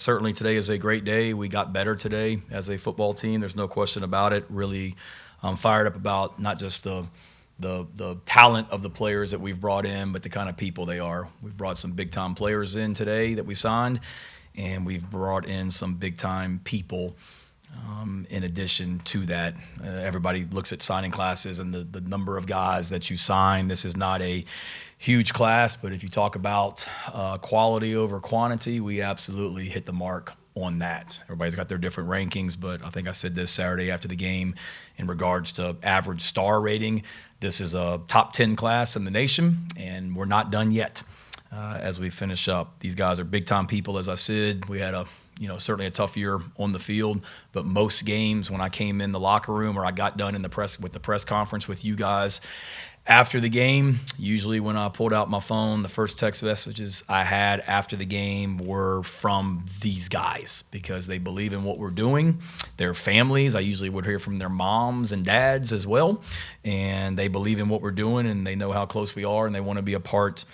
certainly today is a great day. We got better today as a football team. There's no question about it. Really fired up about not just the talent of the players that we've brought in, but the kind of people they are. We've brought some big-time players in today that we signed, and we've brought in some big-time people in addition to that. Everybody looks at signing classes and the number of guys that you sign. This is not a huge class, but if you talk about quality over quantity, we absolutely hit the mark on that. Everybody's got their different rankings, but I think I said this Saturday after the game in regards to average star rating. This is a top 10 class in the nation, and we're not done yet as we finish up. These guys are big-time people, as I said. We had certainly a tough year on the field, but most games when I came in the locker room or I got done with the press conference with you guys after the game, usually when I pulled out my phone, the first text messages I had after the game were from these guys because they believe in what we're doing. Their families, I usually would hear from their moms and dads as well, and they believe in what we're doing and they know how close we are and they want to be a part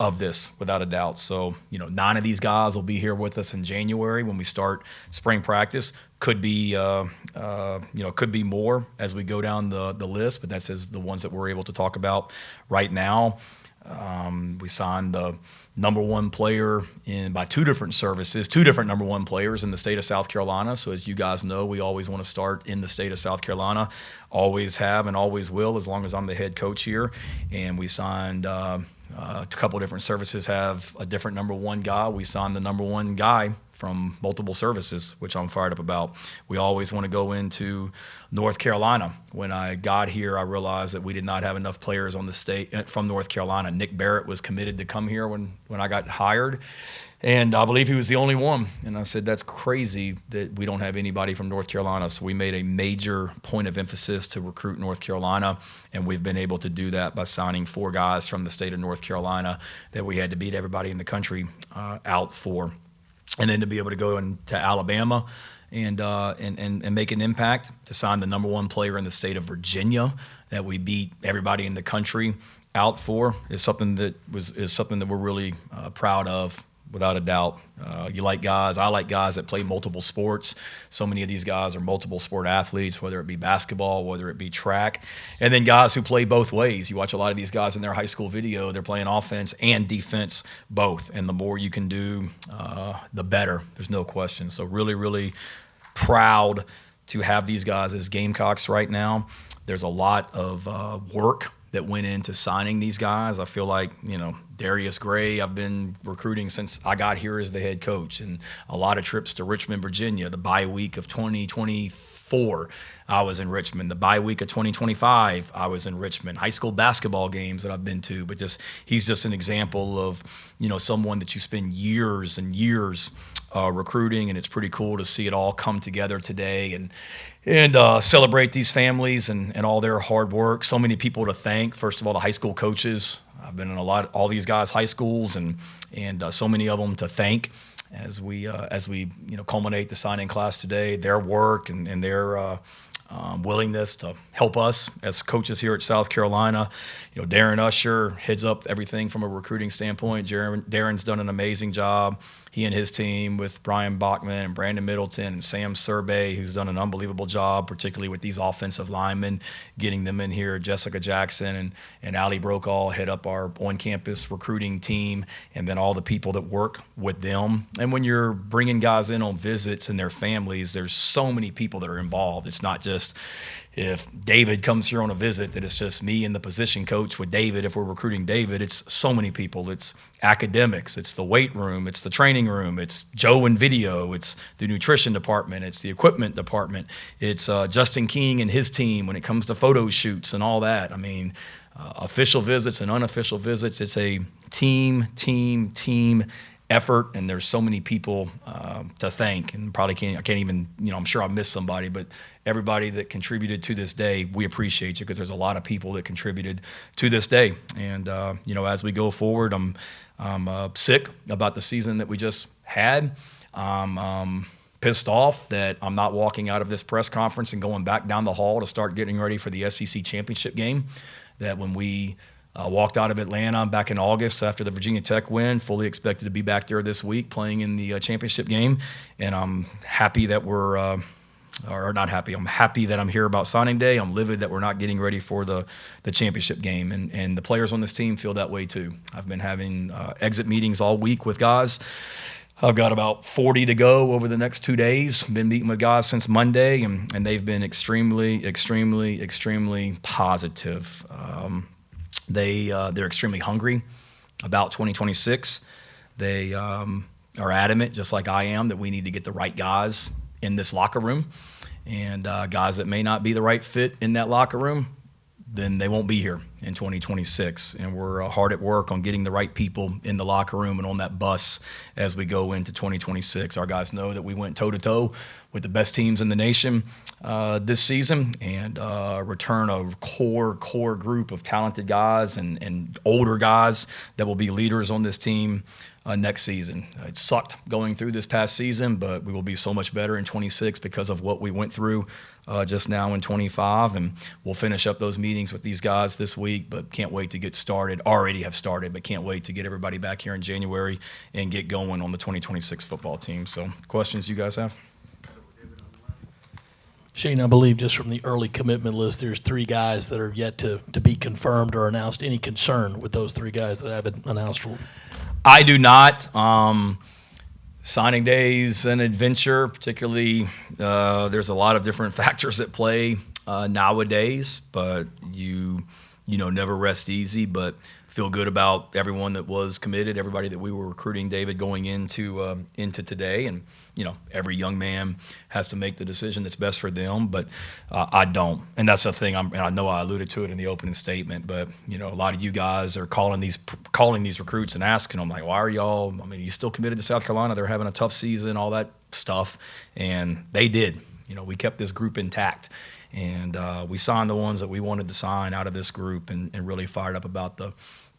of this without a doubt. So, 9 of these guys will be here with us in January when we start spring practice. Could be, could be more as we go down the list, but that's the ones that we're able to talk about right now. We signed the number one player by two different services, two different number one players in the state of South Carolina. So as you guys know, we always want to start in the state of South Carolina. Always have and always will as long as I'm the head coach here. And we signed a couple of different services have a different number one guy. We signed the number one guy from multiple services, which I'm fired up about. We always want to go into North Carolina. When I got here, I realized that we did not have enough players on the state from North Carolina. Nick Barrett was committed to come here when I got hired, and I believe he was the only one. And I said, that's crazy that we don't have anybody from North Carolina. So we made a major point of emphasis to recruit North Carolina, and we've been able to do that by signing 4 guys from the state of North Carolina that we had to beat everybody in the country out for. And then to be able to go into Alabama and make an impact, to sign the number one player in the state of Virginia that we beat everybody in the country out for is something that we're really proud of. Without a doubt. You like guys. I like guys that play multiple sports. So many of these guys are multiple sport athletes, whether it be basketball, whether it be track. And then guys who play both ways. You watch a lot of these guys in their high school video, they're playing offense and defense both. And the more you can do, the better. There's no question. So really, really proud to have these guys as Gamecocks right now. There's a lot of work that went into signing these guys. I feel like, Darius Gray, I've been recruiting since I got here as the head coach, and a lot of trips to Richmond, Virginia. The bye week of 2024, I was in Richmond. The bye week of 2025, I was in Richmond. High school basketball games that I've been to, but he's just an example of, someone that you spend years and years recruiting, and it's pretty cool to see it all come together today and celebrate these families and all their hard work. So many people to thank. First of all, the high school coaches. I've been in all these guys' high schools and so many of them to thank as we culminate the signing class today. Their work and their willingness to help us as coaches here at South Carolina. Darren Usher heads up everything from a recruiting standpoint. Darren's done an amazing job. He and his team with Brian Bachman and Brandon Middleton and Sam Survey, who's done an unbelievable job, particularly with these offensive linemen, getting them in here. Jessica Jackson and Allie Brokaw head up our on-campus recruiting team, and then all the people that work with them. And when you're bringing guys in on visits and their families, there's so many people that are involved. It's not just if David comes here on a visit that it's just me and the position coach with David. If we're recruiting David, it's so many people. It's academics, it's the weight room, it's the training room, it's Joe and video, it's the nutrition department, it's the equipment department, it's Justin King and his team when it comes to photo shoots and all that. I mean, official visits and unofficial visits, it's a team effort, and there's so many people to thank, and I can't even, I'm sure I missed somebody, but everybody that contributed to this day, we appreciate you, because there's a lot of people that contributed to this day. And as we go forward, I'm sick about the season that we just had. I'm pissed off that I'm not walking out of this press conference and going back down the hall to start getting ready for the SEC championship game. That when we Walked out of Atlanta back in August after the Virginia Tech win, fully expected to be back there this week playing in the championship game. And I'm happy that or not happy. I'm happy that I'm here about signing day. I'm livid that we're not getting ready for the championship game. And the players on this team feel that way too. I've been having exit meetings all week with guys. I've got about 40 to go over the next 2 days. Been meeting with guys since Monday, and they've been extremely, extremely, extremely positive. They're extremely hungry about 2026. They are adamant, just like I am, that we need to get the right guys in this locker room. And guys that may not be the right fit in that locker room, then they won't be here in 2026. And we're hard at work on getting the right people in the locker room and on that bus as we go into 2026. Our guys know that we went toe-to-toe with the best teams in the nation this season, and return a core group of talented guys and older guys that will be leaders on this team next season. It sucked going through this past season, but we will be so much better in 26 because of what we went through just now in 25, and we'll finish up those meetings with these guys this week, but can't wait to get started. Already have started, but can't wait to get everybody back here in January and get going on the 2026 football team. So, questions you guys have? Shane, I believe just from the early commitment list, there's 3 guys that are yet to be confirmed or announced. Any concern with those 3 guys that haven't announced? I do not. Signing day's an adventure, particularly there's a lot of different factors at play nowadays, but you never rest easy, but feel good about everyone that was committed, everybody that we were recruiting, David, going into today. And every young man has to make the decision that's best for them, but I don't. And that's the thing. And I know I alluded to it in the opening statement, but a lot of you guys are calling these recruits and asking them, like, why are y'all? I mean, you still committed to South Carolina? They're having a tough season, all that stuff, and they did. We kept this group intact, and we signed the ones that we wanted to sign out of this group, and really fired up about the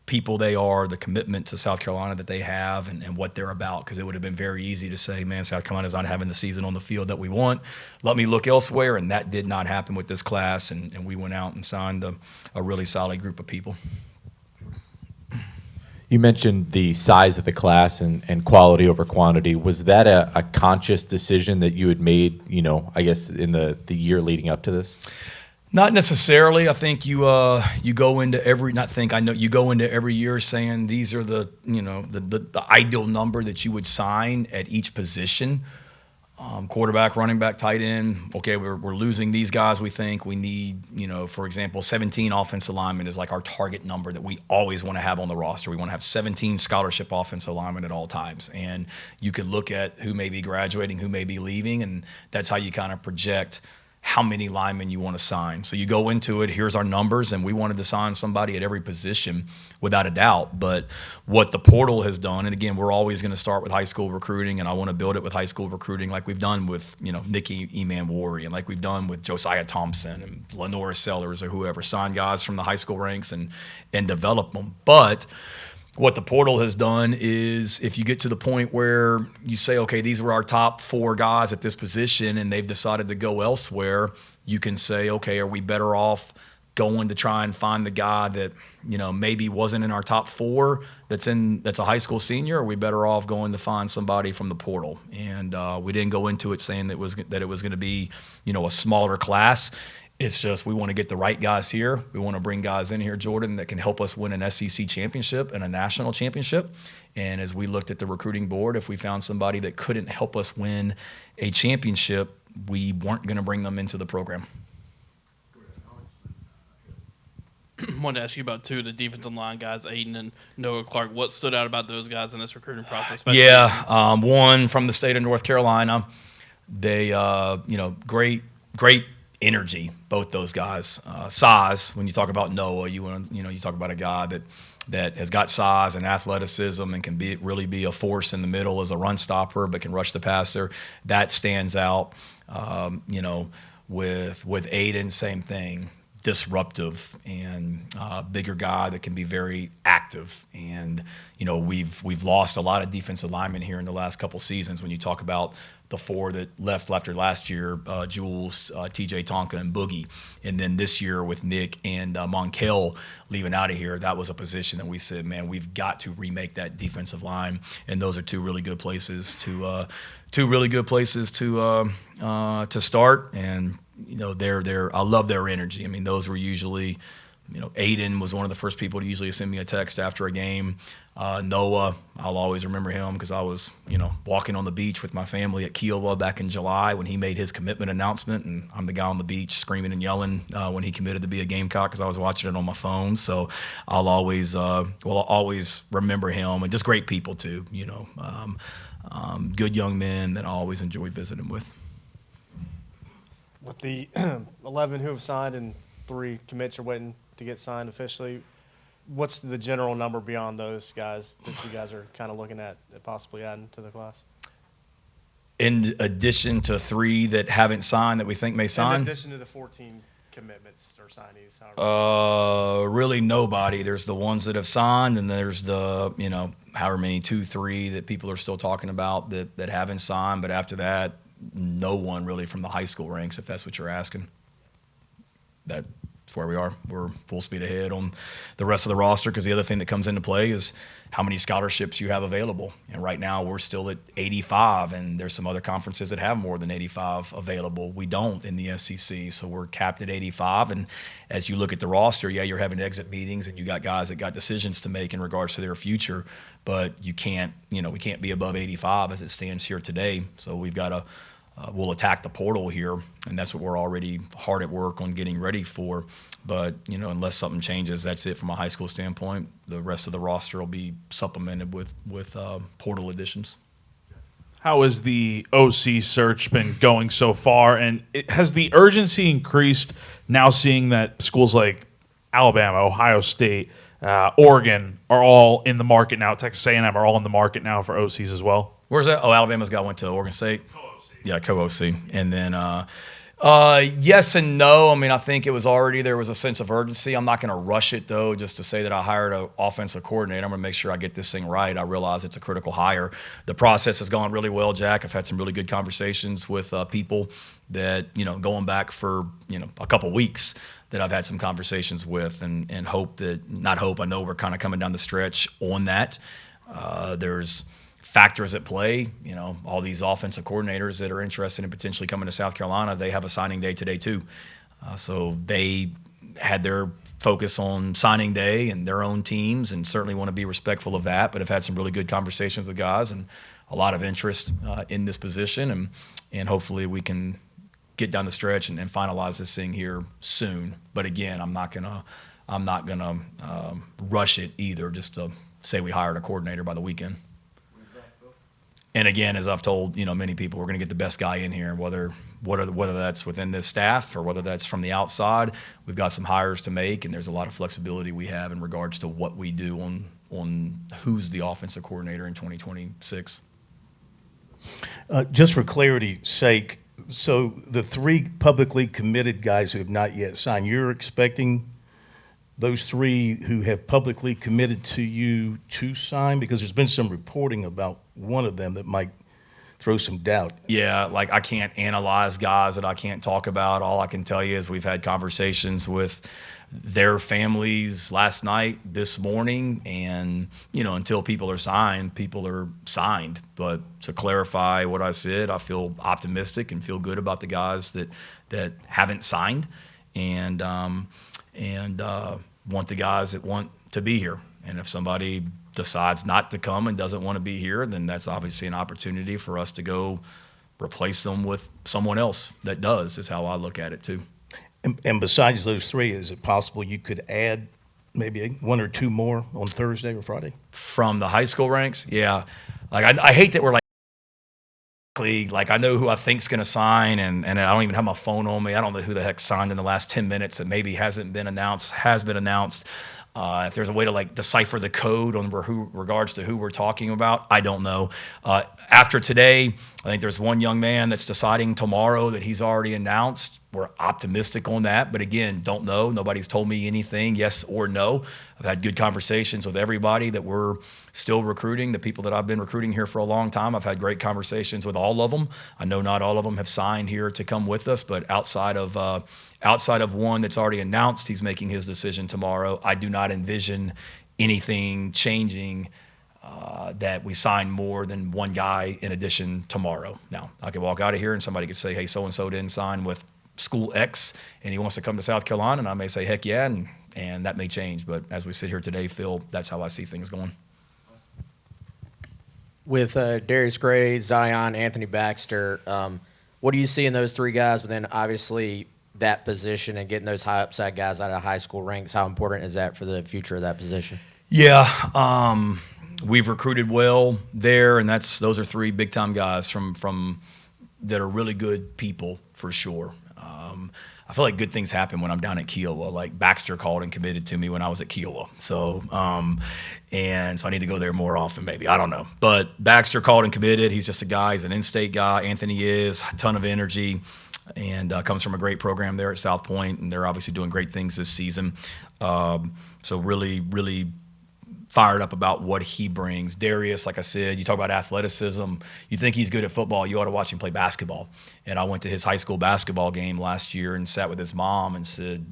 people they are, the commitment to South Carolina that they have, and what they're about, because it would have been very easy to say, man, South Carolina's not having the season on the field that we want. Let me look elsewhere, and that did not happen with this class, and we went out and signed a really solid group of people. You mentioned the size of the class and quality over quantity. Was that a conscious decision that you had made, I guess, in the year leading up to this? Not necessarily. I think you go into you go into every year saying these are the ideal number that you would sign at each position. Quarterback, running back, tight end. Okay, we're losing these guys. We think we need, for example, 17 offensive linemen is like our target number that we always want to have on the roster. We want to have 17 scholarship offensive linemen at all times. And you can look at who may be graduating, who may be leaving, and that's how you kind of project how many linemen you want to sign. So you go into it, here's our numbers, and we wanted to sign somebody at every position without a doubt. But what the portal has done, and again, we're always going to start with high school recruiting, and I want to build it with high school recruiting like we've done with, Nikki Eman-Wari, and like we've done with Josiah Thompson and Lenora Sellers or whoever, sign guys from the high school ranks and develop them. But what the portal has done is if you get to the point where you say, okay, these were our top 4 guys at this position and they've decided to go elsewhere, you can say, okay, are we better off going to try and find the guy that, maybe wasn't in our top 4 that's a high school senior, or are we better off going to find somebody from the portal? And we didn't go into it saying that it was going to be, a smaller class. It's just we want to get the right guys here. We want to bring guys in here, Jordan, that can help us win an SEC championship and a national championship. And as we looked at the recruiting board, if we found somebody that couldn't help us win a championship, we weren't going to bring them into the program. I wanted to ask you about the defensive line guys, Aiden and Noah Clark. What stood out about those guys in this recruiting process? Yeah, one from the state of North Carolina. They, great energy, both those guys. Size, when you talk about Noah, you talk about a guy that has got size and athleticism and can really be a force in the middle as a run stopper, but can rush the passer. That stands out. With Aiden, same thing. disruptive and bigger guy that can be very active. And we've lost a lot of defensive linemen here in the last couple seasons. When you talk about the four that left after last year, Jules, TJ Tonka, and Boogie, and then this year with Nick and Monkel leaving out of here, that was a position that we said, man, we've got to remake that defensive line. And those are two really good places to start. And I love their energy. I mean, those were usually, Aiden was one of the first people to usually send me a text after a game. Noah, I'll always remember him because I was, walking on the beach with my family at Kiowa back in July when he made his commitment announcement, and I'm the guy on the beach screaming and yelling when he committed to be a Gamecock because I was watching it on my phone. So I'll always remember him, and just great people too. Good young men that I always enjoy visiting with. With the 11 who have signed and 3 commits are waiting to get signed officially, what's the general number beyond those guys that you guys are kind of looking at possibly adding to the class? In addition to 3 that haven't signed that we think may sign? In addition to the 14 commitments or signees, however. Really nobody. There's the ones that have signed, and there's the, however many, 2, 3 that people are still talking about that haven't signed. But after that, no one really from the high school ranks, if that's what you're asking. That's where we are. We're full speed ahead on the rest of the roster, because the other thing that comes into play is how many scholarships you have available. And right now we're still at 85, and there's some other conferences that have more than 85 available. We don't in the SEC, so we're capped at 85. And as you look at the roster, yeah, you're having exit meetings, and you got guys that got decisions to make in regards to their future, but you can't, we can't be above 85 as it stands here today. So we've got to we'll attack the portal here, and that's what we're already hard at work on getting ready for. But, unless something changes, that's it from a high school standpoint. The rest of the roster will be supplemented with portal additions. How has the OC search been going so far? And has the urgency increased now, seeing that schools like Alabama, Ohio State, Oregon are all in the market now, Texas A&M are all in the market now for OCs as well? Where's that? Oh, Alabama's went to Oregon State. Yeah, co-OC. And then yes and no. I mean, I think there was a sense of urgency. I'm not going to rush it, though, just to say that I hired an offensive coordinator. I'm going to make sure I get this thing right. I realize it's a critical hire. The process has gone really well, Jack. I've had some really good conversations with people that, going back for, a couple weeks that I've had some conversations with, and I know we're kind of coming down the stretch on that. There's factors at play. All these offensive coordinators that are interested in potentially coming to South Carolina, they have a signing day today too. So they had their focus on signing day and their own teams, and certainly want to be respectful of that, but have had some really good conversations with guys and a lot of interest in this position. And hopefully we can get down the stretch and finalize this thing here soon. But again, I'm not gonna rush it either, just to say we hired a coordinator by the weekend. And again, as I've told many people, we're going to get the best guy in here, and whether that's within this staff or whether that's from the outside, we've got some hires to make, and there's a lot of flexibility we have in regards to what we do on who's the offensive coordinator in 2026. Just for clarity's sake, so the 3 publicly committed guys who have not yet signed, you're expecting those 3 who have publicly committed to you to sign? Because there's been some reporting about one of them that might throw some doubt. Yeah, I can't analyze guys that I can't talk about. All I can tell you is we've had conversations with their families last night, this morning, and, until people are signed, people are signed. But to clarify what I said, I feel optimistic and feel good about the guys that haven't signed, and want the guys that want to be here. And if somebody decides not to come and doesn't want to be here, then that's obviously an opportunity for us to go replace them with someone else that does, is how I look at it too. And besides those 3, is it possible you could add maybe 1 or 2 more on Thursday or Friday? From the high school ranks? Yeah. I hate that we're I know who I think's going to sign, and I don't even have my phone on me. I don't know who the heck signed in the last 10 minutes that maybe hasn't been announced, has been announced. If there's a way to decipher the code on regards to who we're talking about, I don't know. After today, I think there's one young man that's deciding tomorrow that he's already announced. we're optimistic on that. But again, don't know. Nobody's told me anything, yes or no. I've had good conversations with everybody that we're still recruiting. The people that I've been recruiting here for a long time, I've had great conversations with all of them. I know not all of them have signed here to come with us, but outside of one that's already announced he's making his decision tomorrow, I do not envision anything changing that we sign more than one guy in addition tomorrow. Now, I could walk out of here and somebody could say, hey, so-and-so didn't sign with school X and he wants to come to South Carolina, and I may say, heck yeah, and that may change. But as we sit here today, Phil, that's how I see things going. With Darius Gray, Zion, Anthony Baxter, what do you see in those three guys? But then obviously that position and getting those high upside guys out of high school ranks, how important is that for the future of that position? Yeah, we've recruited well there, and those are three big time guys from that are really good people for sure. I feel like good things happen when I'm down at Kiowa. Like Baxter called and committed to me when I was at Kiowa. So, and so I need to go there more often, maybe. I don't know. But Baxter called and committed. He's just a guy. He's an in-state guy. Anthony is a ton of energy, and comes from a great program there at South Point, and they're obviously doing great things this season. So really, really fired up about what he brings. Darius, like I said, you talk about athleticism. You think he's good at football, you ought to watch him play basketball. And I went to his high school basketball game last year and sat with his mom and said,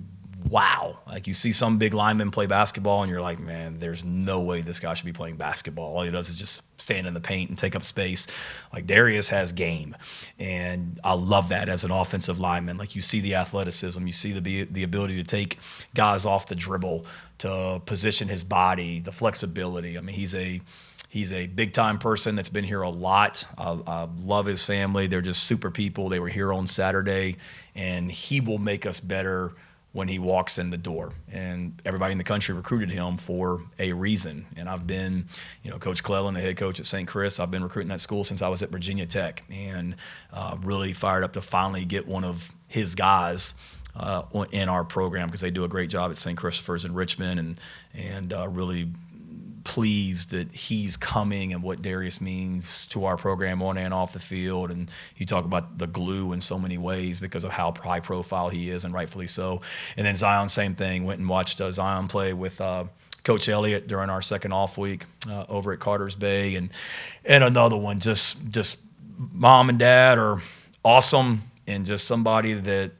wow. Like you see some big lineman play basketball and you're like, man, there's no way this guy should be playing basketball. All he does is just stand in the paint and take up space. Like Darius has game. And I love that as an offensive lineman. Like you see the athleticism, you see the ability to take guys off the dribble, to position his body, the flexibility. I mean, he's a big-time person that's been here a lot. I love his family. They're just super people. They were here on Saturday, and he will make us better when he walks in the door. And everybody in the country recruited him for a reason. And I've been, Coach Clellan, the head coach at St. Chris, I've been recruiting that school since I was at Virginia Tech, and really fired up to finally get one of his guys in our program, because they do a great job at St. Christopher's in Richmond, and really pleased that he's coming and what Darius means to our program on and off the field. And you talk about the glue in so many ways because of how high profile he is, and rightfully so. And then Zion, same thing. Went and watched Zion play with Coach Elliott during our second off week over at Carter's Bay, and another one. Just mom and dad are awesome, and just somebody that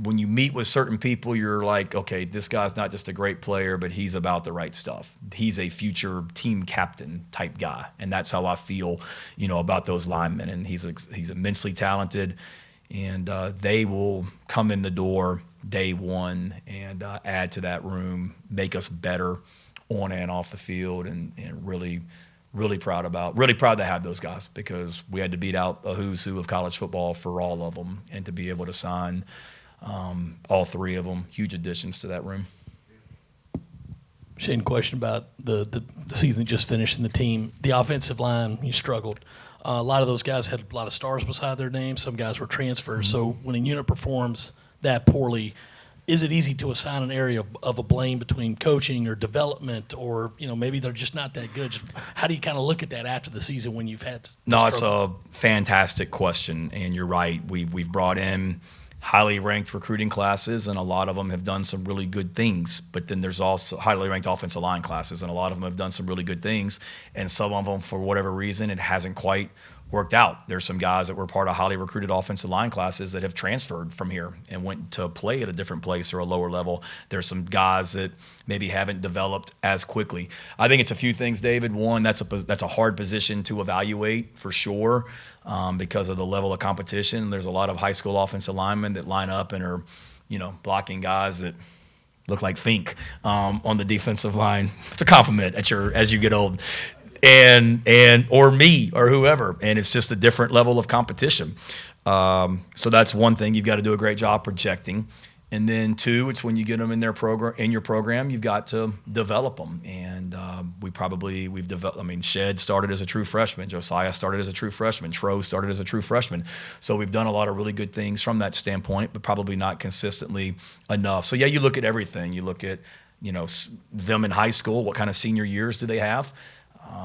when you meet with certain people, you're like, okay, this guy's not just a great player, but he's about the right stuff. He's a future team captain type guy, and that's how I feel, about those linemen. And he's immensely talented, and they will come in the door day one and add to that room, make us better on and off the field, and really proud to have those guys, because we had to beat out a who's who of college football for all of them, and to be able to sign all three of them, huge additions to that room. Shane, question about the season just finished and the team. The offensive line, you struggled. A lot of those guys had a lot of stars beside their names. Some guys were transfers. Mm-hmm. So when a unit performs that poorly, is it easy to assign an area of a blame between coaching or development, or maybe they're just not that good? Just how do you kind of look at that after the season when you've had? No, it's a fantastic question, and you're right. We've brought in highly ranked recruiting classes, and a lot of them have done some really good things. But then there's also highly ranked offensive line classes, and a lot of them have done some really good things. And some of them, for whatever reason, it hasn't quite worked out. There's some guys that were part of highly recruited offensive line classes that have transferred from here and went to play at a different place or a lower level. There's some guys that maybe haven't developed as quickly. I think it's a few things, David. One, that's a hard position to evaluate for sure, because of the level of competition. There's a lot of high school offensive linemen that line up and are, blocking guys that look like Fink on the defensive line. It's a compliment as you get old. And or me or whoever, and it's just a different level of competition. So that's one thing you've got to do a great job projecting. And then two, it's when you get them in your program, you've got to develop them. And we've developed. I mean, Shed started as a true freshman. Josiah started as a true freshman. Tro started as a true freshman. So we've done a lot of really good things from that standpoint, but probably not consistently enough. So yeah, you look at everything. You look at them in high school. What kind of senior years do they have?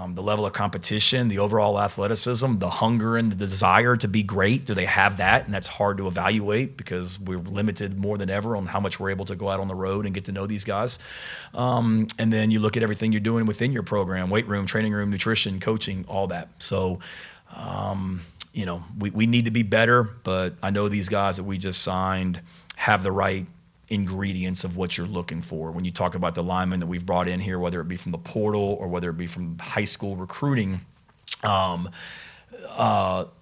the level of competition, the overall athleticism, the hunger and the desire to be great. Do they have that? And that's hard to evaluate because we're limited more than ever on how much we're able to go out on the road and get to know these guys. And then you look at everything you're doing within your program, weight room, training room, nutrition, coaching, all that. So, we need to be better, but I know these guys that we just signed have the right ingredients of what you're looking for. When you talk about the linemen that we've brought in here, whether it be from the portal or whether it be from high school recruiting, the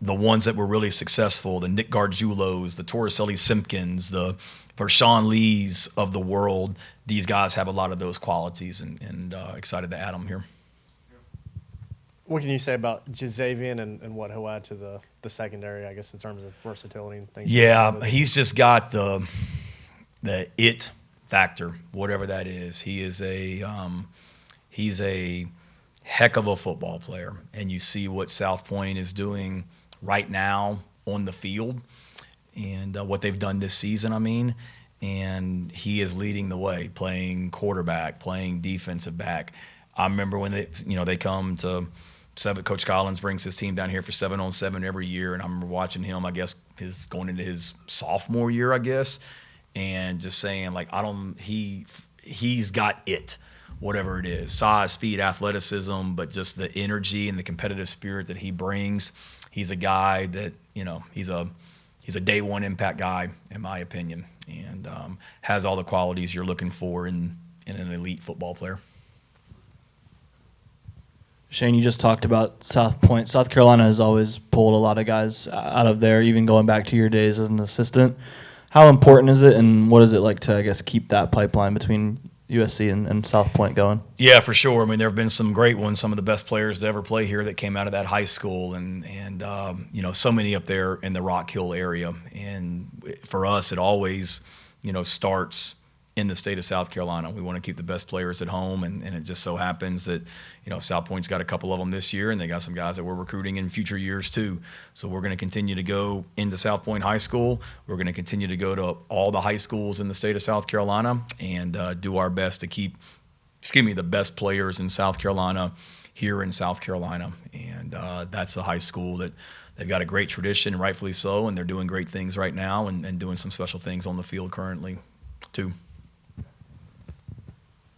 ones that were really successful, the Nick Gargiulos, the Torricelli Simpkins, the Vershawn Lees of the world, these guys have a lot of those qualities, and excited to add them here. What can you say about Jazavian and what he'll add to the secondary, I guess, in terms of versatility and things? Yeah, he's just got the it factor, whatever that is. He's a heck of a football player, and you see what South Point is doing right now on the field, and what they've done this season. And he is leading the way, playing quarterback, playing defensive back. I remember when they come to seven. Coach Collins brings his team down here for 7-on-7 every year, and I remember watching him. I guess going into his sophomore year, I guess. And just saying, he's got it, whatever it is, size, speed, athleticism, but just the energy and the competitive spirit that he brings. He's a guy that, he's a day one impact guy, in my opinion, and has all the qualities you're looking for in an elite football player. Shane, you just talked about South Point. South Carolina has always pulled a lot of guys out of there, even going back to your days as an assistant. How important is it, and what is it like to, I guess, keep that pipeline between USC and South Point going? Yeah, for sure. There have been some great ones, some of the best players to ever play here that came out of that high school, and so many up there in the Rock Hill area. And for us, it always, starts in the state of South Carolina. We want to keep the best players at home, and it just so happens that, South Point's got a couple of them this year, and they got some guys that we're recruiting in future years too. So we're going to continue to go into South Point High School. We're going to continue to go to all the high schools in the state of South Carolina and do our best to keep, the best players in South Carolina here in South Carolina. And that's a high school that they've got a great tradition, rightfully so, and they're doing great things right now and doing some special things on the field currently too.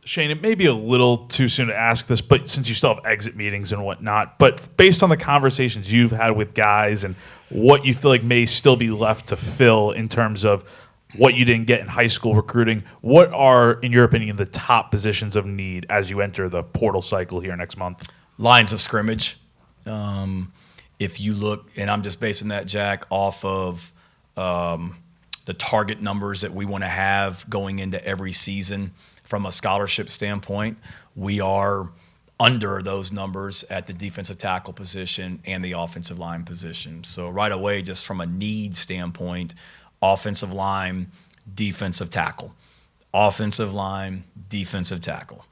Shane, it may be a little too soon to ask this, but since you still have exit meetings and whatnot, but based on the conversations you've had with guys and what you feel like may still be left to fill in terms of what you didn't get in high school recruiting, what are, in your opinion, the top positions of need as you enter the portal cycle here next month? Lines of scrimmage. If you look, and I'm just basing that, Jack, off of the target numbers that we want to have going into every season. From a scholarship standpoint, we are under those numbers at the defensive tackle position and the offensive line position. So right away, just from a need standpoint, offensive line, defensive tackle, offensive line, defensive tackle,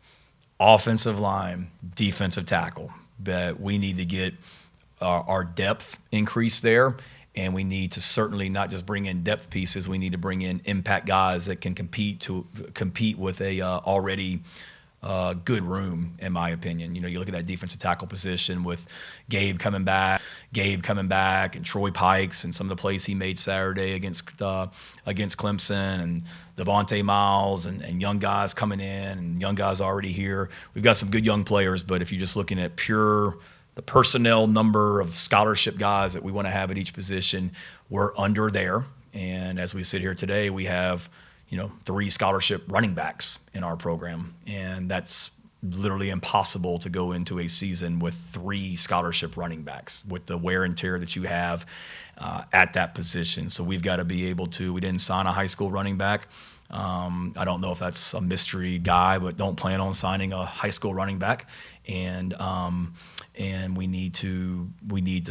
offensive line, defensive tackle. But we need to get our depth increased there. And we need to certainly not just bring in depth pieces. We need to bring in impact guys that can compete with a already good room, in my opinion. You look at that defensive tackle position with Gabe coming back, and Troy Pikes, and some of the plays he made Saturday against Clemson, and Devontae Miles, and young guys coming in, and young guys already here. We've got some good young players, but if you're just looking at the personnel number of scholarship guys that we want to have at each position, we're under there. And as we sit here today, we have, 3 scholarship running backs in our program. And that's literally impossible to go into a season with 3 scholarship running backs with the wear and tear that you have at that position. So we've got to be able to, we didn't sign a high school running back. I don't know if that's a mystery guy, but don't plan on signing a high school running back. And we need to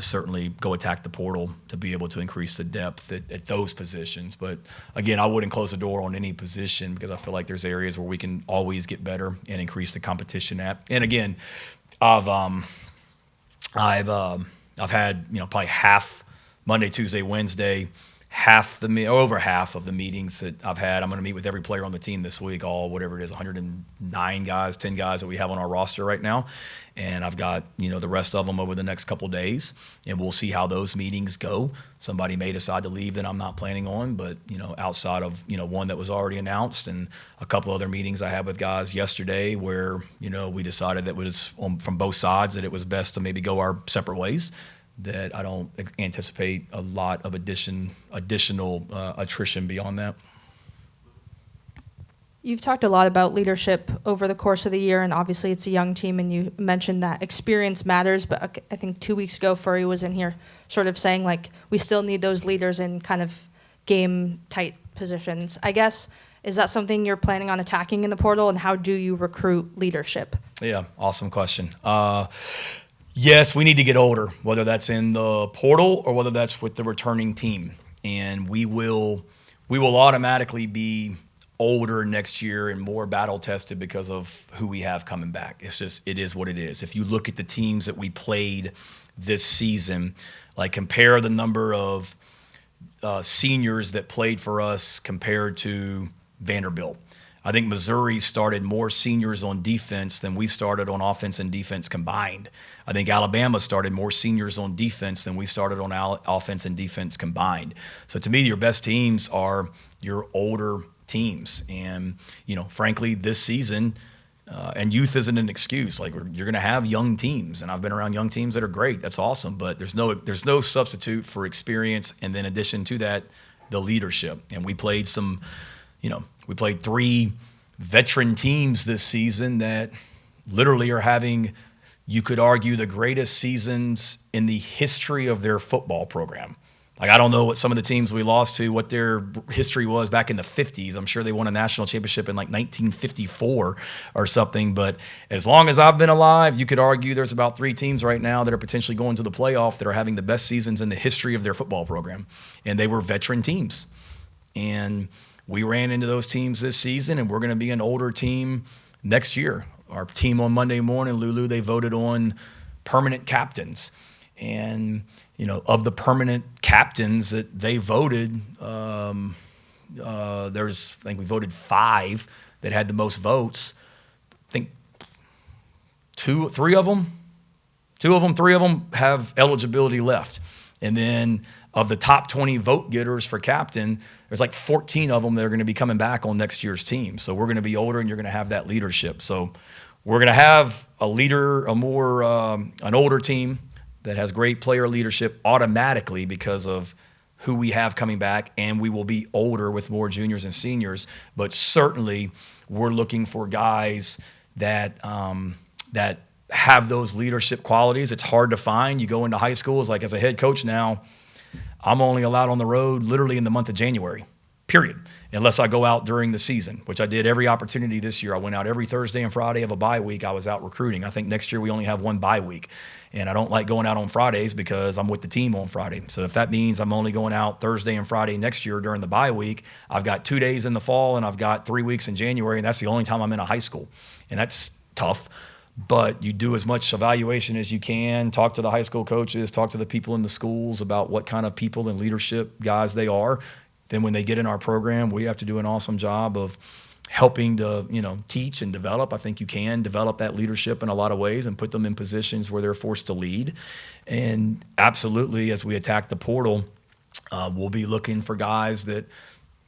certainly go attack the portal to be able to increase the depth at those positions. But again, I wouldn't close the door on any position because I feel like there's areas where we can always get better and increase the competition at. And again, I've had probably half Monday, Tuesday, Wednesday over half of the meetings that I've had. I'm going to meet with every player on the team this week, all whatever it is, 109 guys, 10 guys that we have on our roster right now. And I've got, the rest of them over the next couple days, and we'll see how those meetings go. Somebody may decide to leave that I'm not planning on, but, outside of, one that was already announced and a couple other meetings I had with guys yesterday where, we decided that was from both sides that it was best to maybe go our separate ways, that I don't anticipate a lot of additional attrition beyond that. You've talked a lot about leadership over the course of the year, and obviously it's a young team, and you mentioned that experience matters, but I think 2 weeks ago, Furry was in here sort of saying, we still need those leaders in kind of game-tight positions. I guess, is that something you're planning on attacking in the portal, and how do you recruit leadership? Yeah, awesome question. Yes, we need to get older, whether that's in the portal or whether that's with the returning team. And we will automatically be older next year and more battle tested because of who we have coming back. It is what it is. If you look at the teams that we played this season, compare the number of seniors that played for us compared to Vanderbilt. I think Missouri started more seniors on defense than we started on offense and defense combined. I think Alabama started more seniors on defense than we started on offense and defense combined. So to me, your best teams are your older teams. And, frankly, this season, and youth isn't an excuse. You're going to have young teams, and I've been around young teams that are great. That's awesome. But there's no substitute for experience. And then in addition to that, the leadership. And we played we played 3 veteran teams this season that literally are having, you could argue, the greatest seasons in the history of their football program. I don't know what some of the teams we lost to, what their history was back in the 50s. I'm sure they won a national championship in 1954 or something. But as long as I've been alive, you could argue there's about 3 teams right now that are potentially going to the playoff that are having the best seasons in the history of their football program. And they were veteran teams. And we ran into those teams this season, and we're going to be an older team next year. Our team on Monday morning, Lulu, they voted on permanent captains. And, of the permanent captains that they voted, I think we voted 5 that had the most votes. I think 3 of them have eligibility left. And then of the top 20 vote getters for captain, there's 14 of them that are going to be coming back on next year's team. So we're going to be older, and you're going to have that leadership. So we're going to have an older team that has great player leadership automatically because of who we have coming back, and we will be older with more juniors and seniors. But certainly we're looking for guys that have those leadership qualities. It's hard to find. You go into high schools, as a head coach now, I'm only allowed on the road literally in the month of January, period, unless I go out during the season, which I did every opportunity this year. I went out every Thursday and Friday of a bye week. I was out recruiting. I think next year we only have 1 bye week, and I don't like going out on Fridays because I'm with the team on Friday. So if that means I'm only going out Thursday and Friday next year during the bye week, I've got 2 days in the fall and I've got 3 weeks in January, and that's the only time I'm in a high school, and that's tough. But you do as much evaluation as you can, talk to the high school coaches, talk to the people in the schools about what kind of people and leadership guys they are. Then when they get in our program, we have to do an awesome job of helping to, teach and develop. I think you can develop that leadership in a lot of ways and put them in positions where they're forced to lead. And absolutely, as we attack the portal, we'll be looking for guys that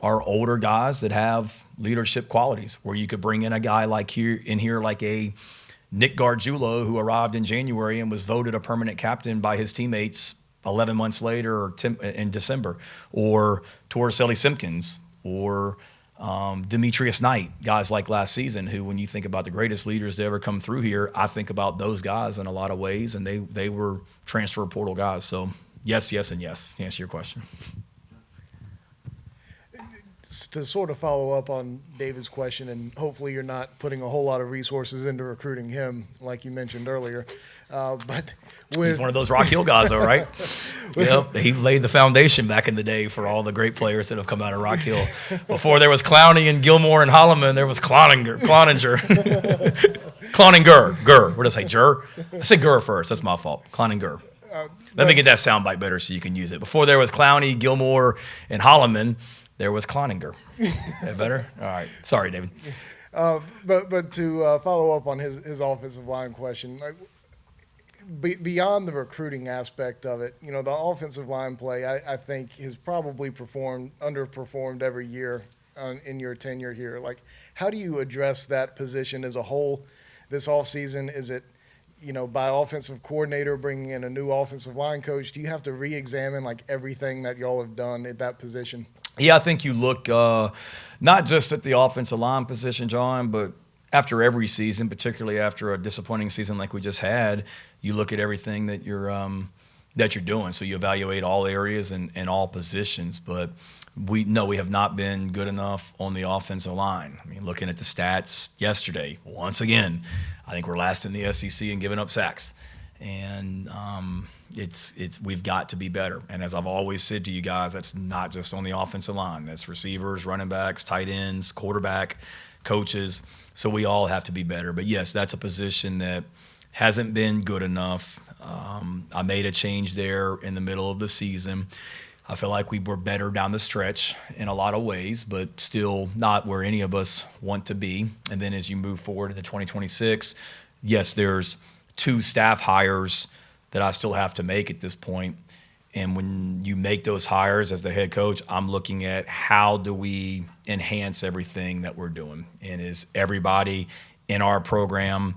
are older guys that have leadership qualities, where you could bring in a guy like a Nick Gargiulo, who arrived in January and was voted a permanent captain by his teammates 11 months later or in December, or Torricelli Simpkins, or Demetrius Knight, guys like last season, who, when you think about the greatest leaders to ever come through here, I think about those guys in a lot of ways, and they were transfer portal guys. So yes, and yes, to answer your question. To sort of follow up on David's question, and hopefully you're not putting a whole lot of resources into recruiting him, like you mentioned earlier. But he's one of those Rock Hill guys, though, right? Yep. He laid the foundation back in the day for all the great players that have come out of Rock Hill. Before there was Clowney and Gilmore and Holloman, there was Cloninger. Cloninger. What did I say, Jur? I said Gur first. That's my fault. Cloninger. Let me get that soundbite better so you can use it. Before there was Clowney, Gilmore, and Holloman, there was Cloninger. That better? All right. Sorry, David. But to follow up on his offensive line question, like, beyond the recruiting aspect of it, the offensive line play, I think has probably underperformed every year in your tenure here. Like, how do you address that position as a whole this offseason? Is it, by offensive coordinator bringing in a new offensive line coach? Do you have to re-examine like everything that y'all have done at that position? Yeah, I think you look not just at the offensive line position, John, but after every season, particularly after a disappointing season like we just had, you look at everything that you're doing. So you evaluate all areas and all positions. But we have not been good enough on the offensive line. I mean, looking at the stats yesterday, once again, I think we're last in the SEC in giving up sacks. And we've got to be better. And as I've always said to you guys, that's not just on the offensive line. That's receivers, running backs, tight ends, quarterback, coaches. So we all have to be better. But yes, that's a position that hasn't been good enough. I made a change there in the middle of the season. I feel like we were better down the stretch in a lot of ways, but still not where any of us want to be. And then as you move forward into 2026, yes, there's 2 staff hires that I still have to make at this point. And when you make those hires as the head coach, I'm looking at how do we enhance everything that we're doing? And is everybody in our program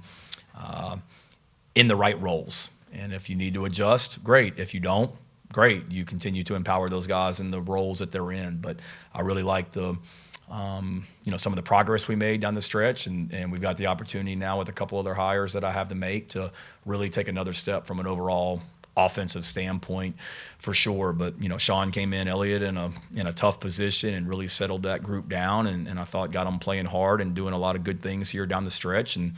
in the right roles? And if you need to adjust, great. If you don't, great. You continue to empower those guys in the roles that they're in. But I really like some of the progress we made down the stretch, and we've got the opportunity now with a couple other hires that I have to make to really take another step from an overall offensive standpoint for sure. But Sean came in, Elliott in a tough position and really settled that group down, and I thought got them playing hard and doing a lot of good things here down the stretch, and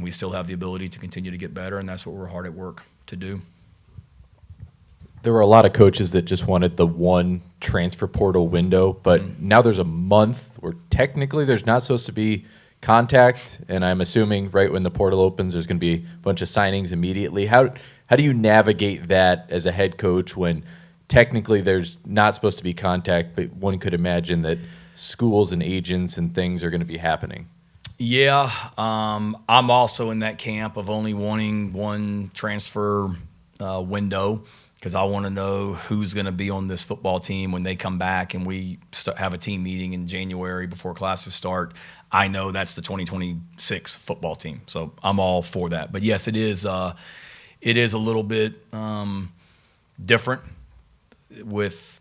we still have the ability to continue to get better, and that's what we're hard at work to do. There were a lot of coaches that just wanted the one transfer portal window, but now there's a month where technically there's not supposed to be contact, and I'm assuming right when the portal opens there's going to be a bunch of signings immediately. How do you navigate that as a head coach when technically there's not supposed to be contact, but one could imagine that schools and agents and things are going to be happening? Yeah, I'm also in that camp of only wanting one transfer window, because I want to know who's going to be on this football team when they come back and we have a team meeting in January before classes start. I know that's the 2026 football team, so I'm all for that. But yes, it is a little bit different with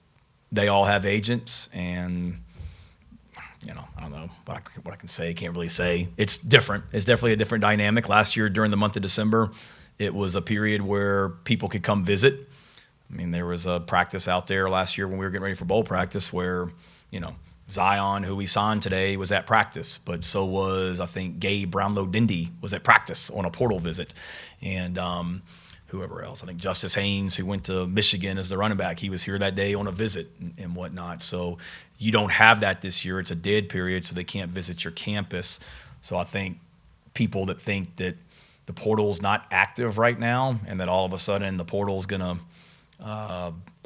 they all have agents, and I don't know what I can say. Can't really say. It's different. It's definitely a different dynamic. Last year during the month of December, it was a period where people could come visit. I mean, there was a practice out there last year when we were getting ready for bowl practice where, Zion, who we signed today, was at practice, but so was, I think, Gabe Brownlow-Dindy was at practice on a portal visit. And whoever else, I think Justice Haynes, who went to Michigan as the running back, he was here that day on a visit and whatnot. So you don't have that this year. It's a dead period, so they can't visit your campus. So I think people that think that the portal's not active right now and that all of a sudden the portal's going to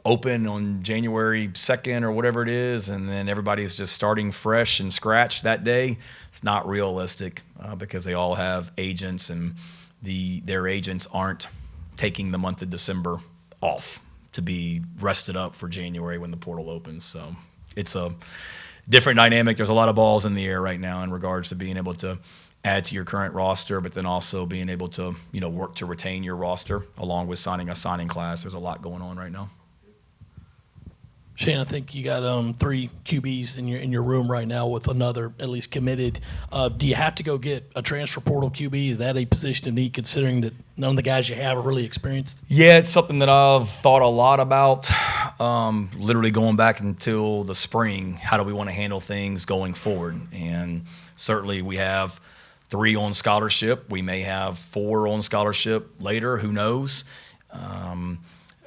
open on January 2nd or whatever it is, and then everybody's just starting fresh and scratch that day, it's not realistic because they all have agents, and their agents aren't taking the month of December off to be rested up for January when the portal opens. So it's a different dynamic. There's a lot of balls in the air right now in regards to being able to add to your current roster, but then also being able to, work to retain your roster along with signing a signing class. There's a lot going on right now. Shane, I think you got 3 QBs in your room right now with another at least committed. Do you have to go get a transfer portal QB? Is that a position of need considering that none of the guys you have are really experienced? Yeah, it's something that I've thought a lot about, literally going back until the spring. How do we want to handle things going forward? And certainly we have 3 on scholarship. We may have 4 on scholarship later. Who knows?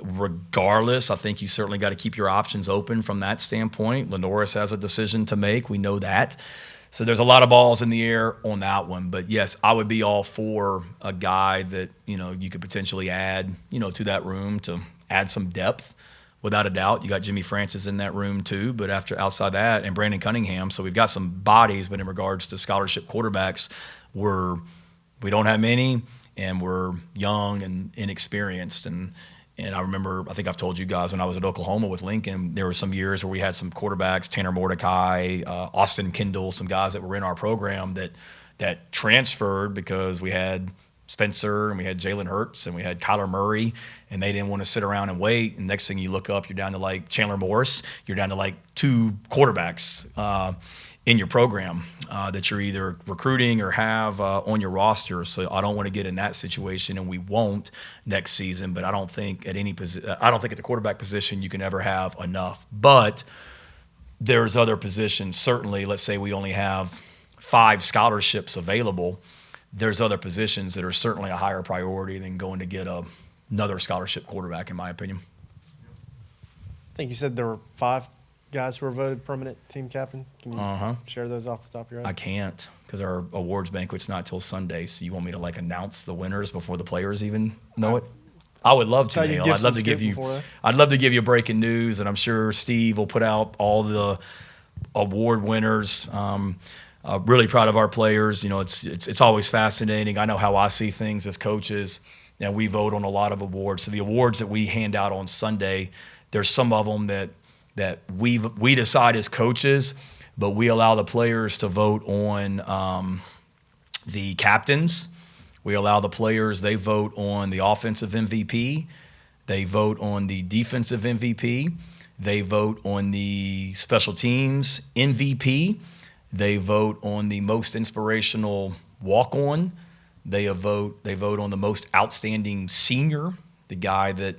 Regardless, I think you certainly got to keep your options open from that standpoint. Lenoris has a decision to make. We know that. So there's a lot of balls in the air on that one. But yes, I would be all for a guy that, you could potentially add, to that room to add some depth. Without a doubt, you got Jimmy Francis in that room too, but outside that, and Brandon Cunningham, so we've got some bodies. But in regards to scholarship quarterbacks, we don't have many, and we're young and inexperienced. And I remember, I think I've told you guys, when I was at Oklahoma with Lincoln, there were some years where we had some quarterbacks, Tanner Mordecai, Austin Kendall, some guys that were in our program that transferred because we had Spencer and we had Jalen Hurts and we had Kyler Murray, and they didn't want to sit around and wait. And next thing you look up, you're down to like Chandler Morris. You're down to like 2 quarterbacks in your program that you're either recruiting or have on your roster. So I don't want to get in that situation, and we won't next season. But I don't think at the quarterback position you can ever have enough. But there's other positions. Certainly, let's say we only have 5 scholarships available. There's other positions that are certainly a higher priority than going to get another scholarship quarterback, in my opinion. I think you said there were 5 guys who were voted permanent team captain. Can you share those off the top of your head? I can't, because our awards banquet's not till Sunday. So you want me to announce the winners before the players even know it? I would love to, Neil. I'd love to give you breaking news, and I'm sure Steve will put out all the award winners. Really proud of our players. It's always fascinating. I know how I see things as coaches, and we vote on a lot of awards. So the awards that we hand out on Sunday, there's some of them that we decide as coaches, but we allow the players to vote on the captains. We allow the players, they vote on the offensive MVP. They vote on the defensive MVP. They vote on the special teams MVP. They vote on the most inspirational walk-on. They vote on the most outstanding senior, the guy that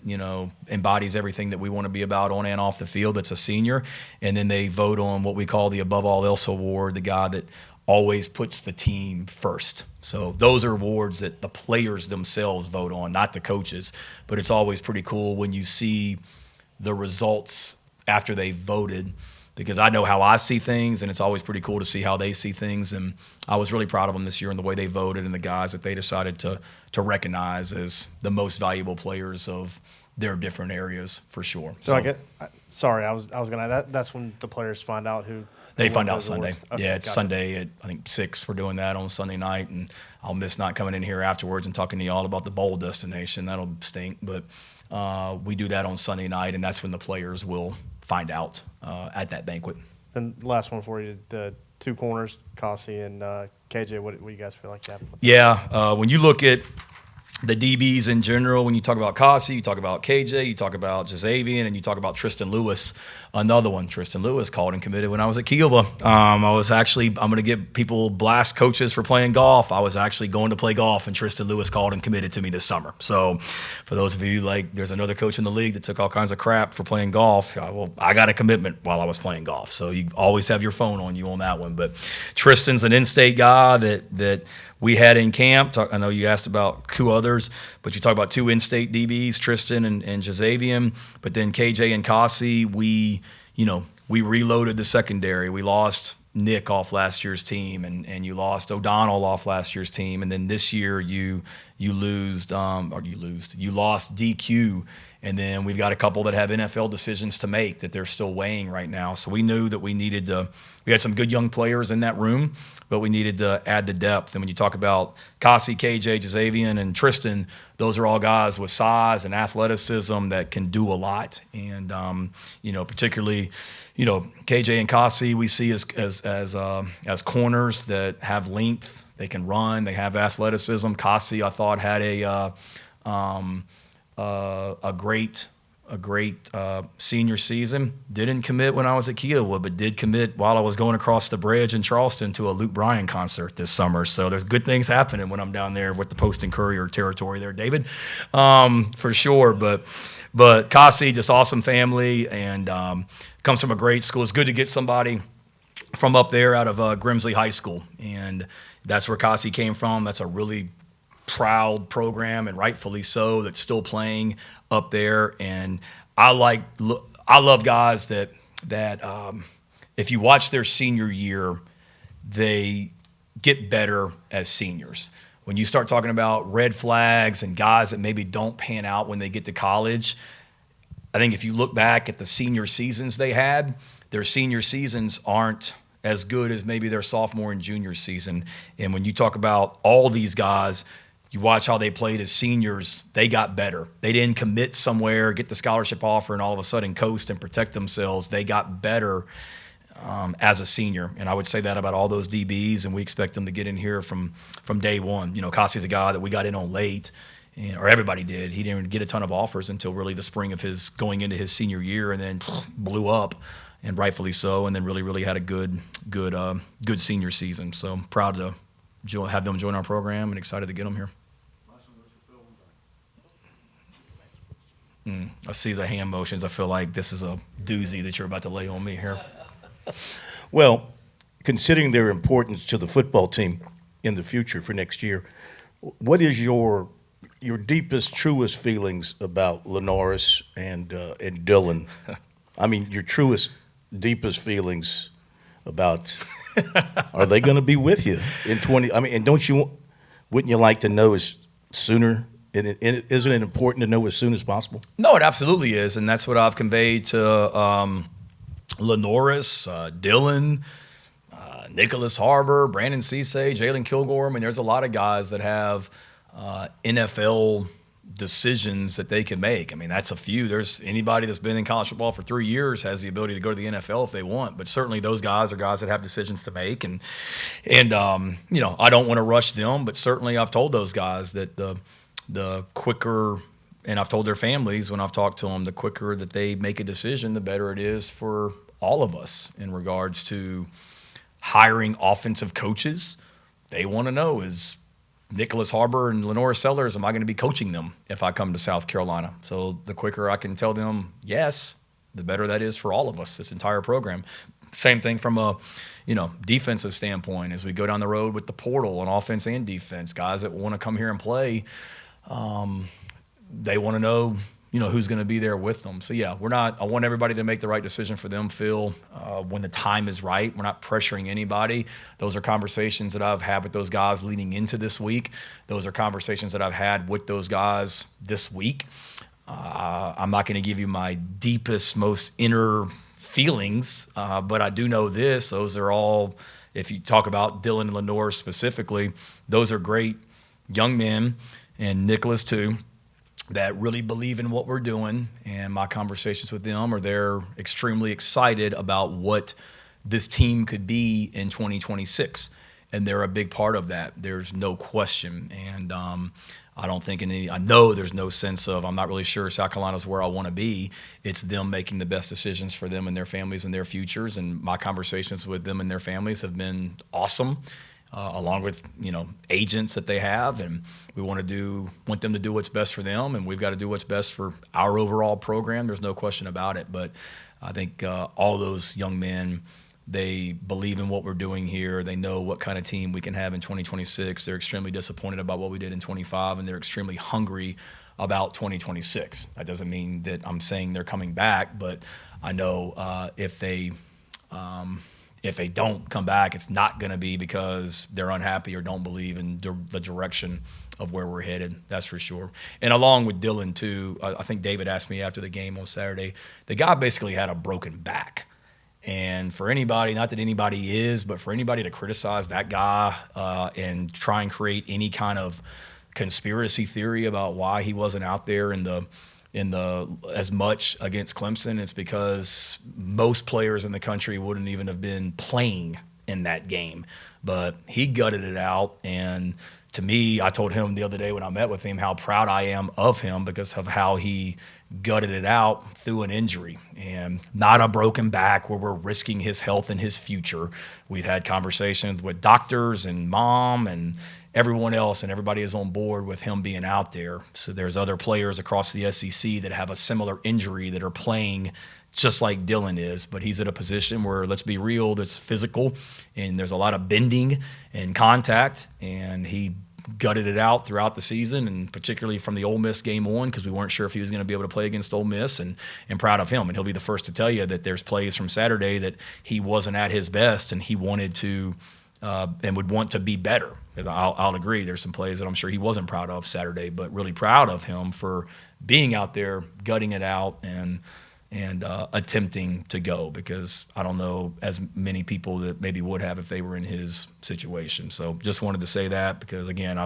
embodies everything that we want to be about on and off the field. That's a senior, and then they vote on what we call the above all else award, the guy that always puts the team first. So those are awards that the players themselves vote on, not the coaches. But it's always pretty cool when you see the results after they voted, because I know how I see things, and it's always pretty cool to see how they see things. And I was really proud of them this year and the way they voted and the guys that they decided to recognize as the most valuable players of their different areas, for sure. So I was gonna. That's when the players find out who. They find out Sunday. Okay, Yeah, it's Sunday at, I think, 6. We're doing that on Sunday night, and I'll miss not coming in here afterwards and talking to y'all about the bowl destination. That'll stink, but we do that on Sunday night, and that's when the players will find out at that banquet. And last one for you, the 2 corners, Kasi and KJ. What do you guys feel like happened? Yeah, when you look at the DBs in general, when you talk about Kasi, you talk about KJ, you talk about Jazavian, and you talk about Tristan Lewis. Another one, Tristan Lewis, called and committed when I was at Kiowa. I'm going to give people blast coaches for playing golf. I was actually going to play golf, and Tristan Lewis called and committed to me this summer. So for those of you, there's another coach in the league that took all kinds of crap for playing golf. I got a commitment while I was playing golf. So you always have your phone on you on that one. But Tristan's an in-state guy that we had in camp. I know you asked about 2 others, but you talk about 2 in-state DBs, Tristan and Jazavian. But then KJ and Kasi, we reloaded the secondary. We lost Nick off last year's team, and you lost O'Donnell off last year's team, and then this year you lost DQ, and then we've got a couple that have NFL decisions to make that they're still weighing right now. So we knew that we had some good young players in that room, but we needed to add the depth. And when you talk about Kasi, KJ, Jazavian, and Tristan, those are all guys with size and athleticism that can do a lot. And particularly, KJ and Kasi we see as corners that have length. They can run. They have athleticism. Kasi, I thought, had a great senior season. Didn't commit when I was at Kiowa, but did commit while I was going across the bridge in Charleston to a Luke Bryan concert this summer. So there's good things happening when I'm down there with the Post and Courier territory there, David, for sure. But Kasi, just awesome family, and comes from a great school. It's good to get somebody from up there out of Grimsley High School, and that's where Kasi came from. That's a really proud program, and rightfully so, that's still playing up there. And I love guys that if you watch their senior year, they get better as seniors. When you start talking about red flags and guys that maybe don't pan out when they get to college, I think if you look back at the senior seasons they had, their senior seasons aren't as good as maybe their sophomore and junior season. And when you talk about all these guys, you watch how they played as seniors, they got better. They didn't commit somewhere, get the scholarship offer, and all of a sudden coast and protect themselves. They got better as a senior. And I would say that about all those DBs, and we expect them to get in here from day one. You know, Kasi's a guy that we got in on late, or everybody did. He didn't even get a ton of offers until really the spring of his going into his senior year, and then blew up, and rightfully so, and then really had a good senior season. So I'm proud to have them join our program and excited to get them here. I see the hand motions. I feel like this is a doozy that you're about to lay on me here. Well, considering their importance to the football team in the future for next year, what is your deepest, truest feelings about Lenoris and Dylan? I mean, your truest, deepest feelings about are they going to be with you in 20? I mean, and wouldn't you like to know as sooner? And isn't it important to know as soon as possible? No, it absolutely is, and that's what I've conveyed to Lenoris, Dylan, Nicholas Harbor, Brandon Cisse, Jalen Kilgore. I mean, there's a lot of guys that have NFL decisions that they can make. I mean, that's a few. There's anybody that's been in college football for 3 years has the ability to go to the NFL if they want. But certainly those guys are guys that have decisions to make. And you know, I don't want to rush them, but certainly I've told those guys that the quicker, and I've told their families when I've talked to them, the quicker that they make a decision, the better it is for all of us in regards to hiring offensive coaches. They want to know, is Nicholas Harbor and Lenora Sellers, am I going to be coaching them if I come to South Carolina? So the quicker I can tell them yes, the better that is for all of us, this entire program. Same thing from a defensive standpoint as we go down the road with the portal on offense and defense. Guys that want to come here and play, they want to know, who's going to be there with them. So, yeah, I want everybody to make the right decision for them, Phil, when the time is right. We're not pressuring anybody. Those are conversations that I've had with those guys leading into this week. Those are conversations that I've had with those guys this week. I'm not going to give you my deepest, most inner feelings, but I do know this. Those are all, if you talk about Dylan and Lenore specifically, those are great young men, and Nicholas too, that really believe in what we're doing. And my conversations with them they're extremely excited about what this team could be in 2026. And they're a big part of that. There's no question. And I don't think I know there's no sense of, I'm not really sure South Carolina's where I want to be. It's them making the best decisions for them and their families and their futures. And my conversations with them and their families have been awesome. Along with agents that they have, and we want them to do what's best for them, and we've got to do what's best for our overall program. There's no question about it. But I think all those young men, they believe in what we're doing here. They know what kind of team we can have in 2026. They're extremely disappointed about what we did in 25, and they're extremely hungry about 2026. That doesn't mean that I'm saying they're coming back, but I know if they don't come back, it's not going to be because they're unhappy or don't believe in the direction of where we're headed. That's for sure. And along with Dylan, too, I think David asked me after the game on Saturday, the guy basically had a broken back. And for anybody, not that anybody is, but for anybody to criticize that guy and try and create any kind of conspiracy theory about why he wasn't out there in the as much against Clemson, it's because most players in the country wouldn't even have been playing in that game. But he gutted it out, and to me, I told him the other day when I met with him how proud I am of him because of how he gutted it out through an injury and not a broken back where we're risking his health and his future. We've had conversations with doctors and mom and everyone else, and everybody is on board with him being out there. So there's other players across the SEC that have a similar injury that are playing just like Dylan is, but he's at a position where, let's be real, that's physical, and there's a lot of bending and contact, and he gutted it out throughout the season, and particularly from the Ole Miss game on, because we weren't sure if he was going to be able to play against Ole Miss, and proud of him. And he'll be the first to tell you that there's plays from Saturday that he wasn't at his best, and he wanted to and would want to be better. 'Cause I'll agree, there's some plays that I'm sure he wasn't proud of Saturday, but really proud of him for being out there, gutting it out, and attempting to go, because I don't know as many people that maybe would have if they were in his situation. So just wanted to say that, because again,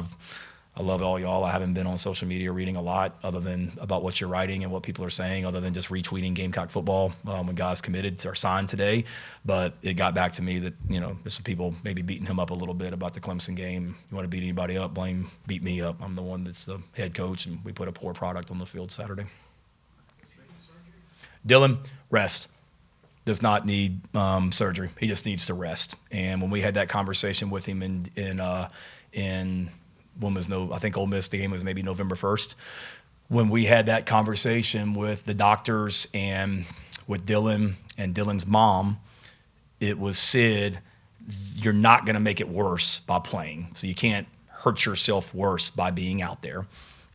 I love all y'all. I haven't been on social media reading a lot other than about what you're writing and what people are saying, other than just retweeting Gamecock football when guys committed or signed today. But it got back to me that, there's some people maybe beating him up a little bit about the Clemson game. You want to beat anybody up, beat me up. I'm the one that's the head coach, and we put a poor product on the field Saturday. Dylan, rest. Does not need surgery. He just needs to rest. And when we had that conversation with him in I think Ole Miss, the game was maybe November 1st. When we had that conversation with the doctors and with Dylan and Dylan's mom, it was Sid, you're not going to make it worse by playing. So you can't hurt yourself worse by being out there.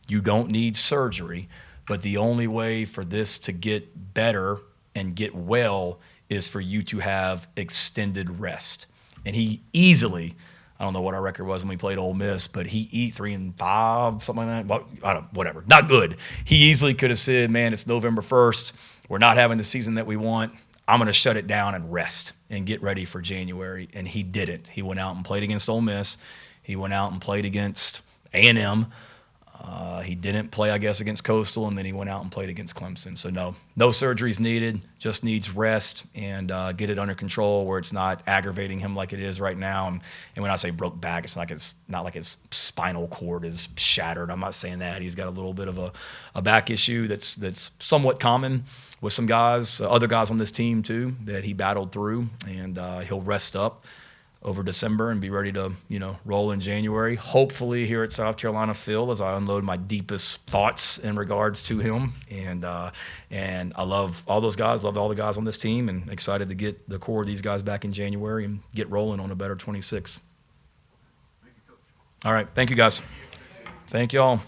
You don't need surgery. But the only way for this to get better and get well is for you to have extended rest. And he easily, I don't know what our record was when we played Ole Miss, but he 3-5, something like that. Well, whatever. Not good. He easily could have said, man, it's November 1st. We're not having the season that we want. I'm going to shut it down and rest and get ready for January. And he didn't. He went out and played against Ole Miss. He went out and played against A&M. He didn't play, I guess, against Coastal, and then he went out and played against Clemson. So no surgeries needed, just needs rest and get it under control where it's not aggravating him like it is right now. And when I say broke back, it's not like his spinal cord is shattered. I'm not saying that. He's got a little bit of a back issue that's somewhat common with some guys, other guys on this team too, that he battled through, and he'll rest up over December and be ready to, roll in January. Hopefully here at South Carolina Phil, as I unload my deepest thoughts in regards to him. And I love all those guys, love all the guys on this team, and excited to get the core of these guys back in January and get rolling on a better 26. All right. Thank you, guys. Thank you all.